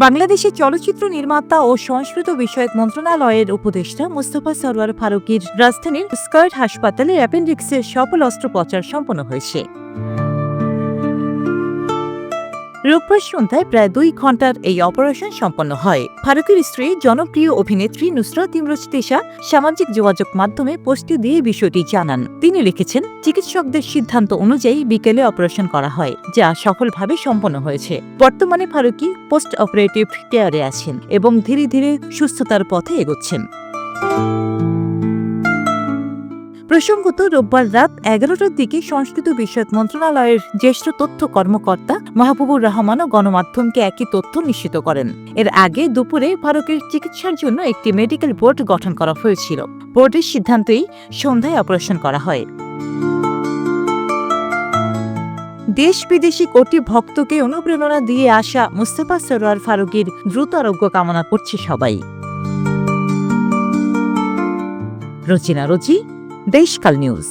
বাংলাদেশের চলচ্চিত্র নির্মাতা ও সংস্কৃত বিষয়ক মন্ত্রণালয়ের উপদেষ্টা মোস্তফা সরওয়ার ফারুকীর রাজধানীর স্কার্ট হাসপাতালে অ্যাপেন্ডিক্সের সফল অস্ত্রোপচার সম্পন্ন হয়েছে। রোববার সন্ধ্যায় প্রায় 2 ঘণ্টার এই অপারেশন সম্পন্ন হয়। ফারুকীর স্ত্রী জনপ্রিয় অভিনেত্রী নুসরাত ইমরোজ তিশা সামাজিক যোগাযোগ মাধ্যমে পোস্টে দিয়ে বিষয়টি জানান। তিনি লিখেছেন, চিকিৎসকদের সিদ্ধান্ত অনুযায়ী বিকেলে অপারেশন করা হয়, যা সফলভাবে সম্পন্ন হয়েছে। বর্তমানে ফারুকী পোস্ট অপারেটিভ কেয়ারে আছেন এবং ধীরে ধীরে সুস্থতার পথে এগোচ্ছেন। প্রসঙ্গত, রোববার রাত 11টার দিকে সংস্কৃত বিষয়ক মন্ত্রণালয়ের জ্যেষ্ঠ তথ্য কর্মকর্তা মাহবুবুর রহমানও গণমাধ্যমকে একই তথ্য নিশ্চিত করেন। এর আগে দুপুরে ফারুকের চিকিৎসার জন্য একটি মেডিকেল বোর্ড গঠন করা হয়েছিল। বোর্ডের সিদ্ধান্তেই সন্ধ্যায় অপারেশন করা হয়। দেশ বিদেশি কোটি ভক্তকে অনুপ্রেরণা দিয়ে আসা মোস্তফা সরওয়ার ফারুকীর দ্রুত আরোগ্য কামনা করছে সবাই। রচিনা রোজি, দেশকাল নিউজ।